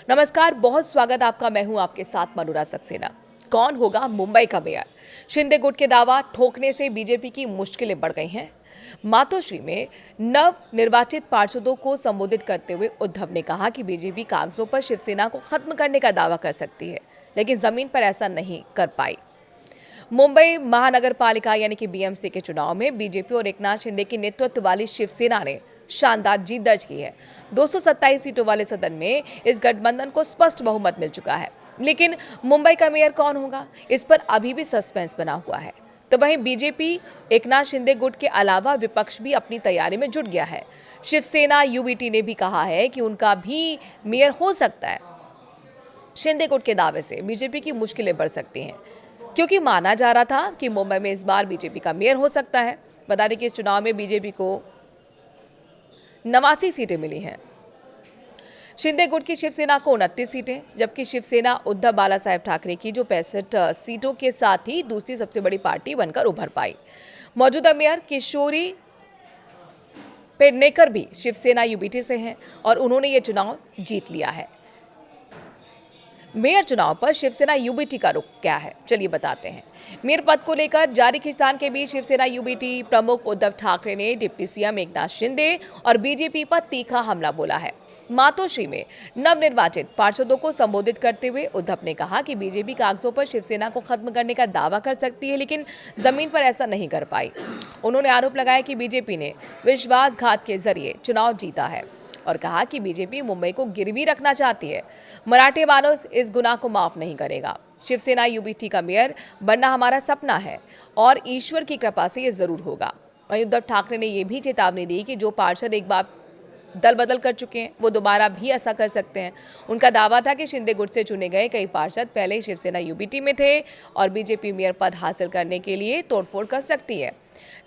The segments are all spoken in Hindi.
नमस्कार, बहुत स्वागत आपका। मैं हूं आपके साथ मनोरा सक्सेना। कौन होगा मुंबई का मेयर? शिंदे गुट के दावा ठोकने से बीजेपी की मुश्किलें बढ़ गई हैं। मातोश्री में नव निर्वाचित पार्षदों को संबोधित करते हुए उद्धव ने कहा कि बीजेपी कागजों पर शिवसेना को खत्म करने का दावा कर सकती है, लेकिन जमीन पर ऐसा नहीं कर पाई। मुंबई महानगर पालिका यानी कि बीएमसी के चुनाव में बीजेपी और एकनाथ शिंदे के नेतृत्व वाली शिवसेना ने शानदार जीत दर्ज की है। 227 सीटों वाले सदन में इस गठबंधन को स्पष्ट बहुमत मिल चुका है। लेकिन मुंबई का मेयर कौन होगा, इस पर अभी भी सस्पेंस बना हुआ है। तो वहीं बीजेपी एकनाथ शिंदे गुट के अलावा विपक्ष भी अपनी तैयारी में जुट गया है। शिवसेना यूबीटी ने भी कहा है कि उनका भी मेयर हो सकता है। शिंदे गुट के दावे से बीजेपी की मुश्किलें बढ़ सकती हैं, क्योंकि माना जा रहा था कि मुंबई में इस बार बीजेपी का मेयर हो सकता है। बता दें कि इस चुनाव में बीजेपी को 89 सीटें मिली हैं। शिंदे गुट की शिवसेना को 29 सीटें, जबकि शिवसेना उद्धव बाला साहेब ठाकरे की जो 65 सीटों के साथ ही दूसरी सबसे बड़ी पार्टी बनकर उभर पाई। मौजूदा मेयर किशोरी पेडनेकर भी शिवसेना यूबीटी से हैं और उन्होंने ये चुनाव जीत लिया है। मेयर चुनाव पर शिवसेना यूबीटी का रुख क्या है, चलिए बताते हैं। मेयर पद को लेकर जारी खींचतान के बीच शिवसेना यूबीटी प्रमुख उद्धव ठाकरे ने डिप्टी सीएम एकनाथ शिंदे और बीजेपी पर तीखा हमला बोला है। मातोश्री में नवनिर्वाचित पार्षदों को संबोधित करते हुए उद्धव ने कहा कि बीजेपी कागजों पर शिवसेना को खत्म करने का दावा कर सकती है, लेकिन जमीन पर ऐसा नहीं कर पाई। उन्होंने आरोप लगाया कि बीजेपी ने विश्वासघात के जरिए चुनाव जीता है और कहा कि बीजेपी मुंबई को गिरवी रखना चाहती है। मराठे मानस इस गुनाह को माफ नहीं करेगा। शिवसेना यूबीटी का मेयर बनना हमारा सपना है और ईश्वर की कृपा से ये जरूर होगा। वहीं उद्धव ठाकरे ने यह भी चेतावनी दी कि जो पार्षद एक बार दल बदल कर चुके हैं वो दोबारा भी ऐसा कर सकते हैं। उनका दावा था कि शिंदे गुट से चुने गए कई पार्षद पहले ही शिवसेना यूबीटी में थे और बीजेपी मेयर पद हासिल करने के लिए तोड़फोड़ कर सकती है।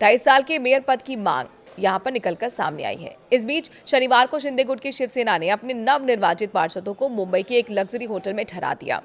2.5 साल के मेयर पद की मांग यहां पर निकलकर सामने आई है। इस बीच शनिवार को शिंदे गुट की शिवसेना ने अपने नवनिर्वाचित पार्षदों को मुंबई के एक लग्जरी होटल में ठहरा दिया,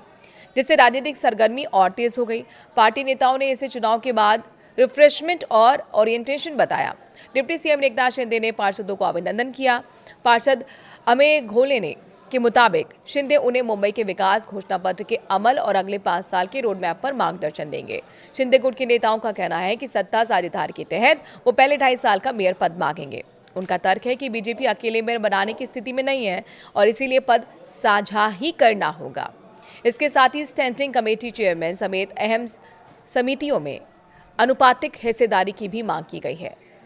जिससे राजनीतिक सरगर्मी और तेज हो गई। पार्टी नेताओं ने इसे चुनाव के बाद रिफ्रेशमेंट और ओरिएंटेशन बताया। डिप्टी सीएम एकनाथ शिंदे ने पार्षदों को अभिनंदन किया। पार्षद अमेय घोले ने के मुताबिक शिंदे उन्हें मुंबई के विकास घोषणा पत्र के अमल और अगले 5 साल के रोड मैप पर मार्गदर्शन देंगे। शिंदे गुट के नेताओं का कहना है कि सत्ता साझेदारी के तहत वो पहले 2.5 साल का मेयर पद मांगेंगे। उनका तर्क है कि बीजेपी अकेले मेयर बनाने की स्थिति में नहीं है और इसीलिए पद साझा ही करना होगा। इसके साथ ही स्टैंडिंग कमेटी चेयरमैन समेत अहम समितियों में अनुपातिक हिस्सेदारी की भी मांग की गई है।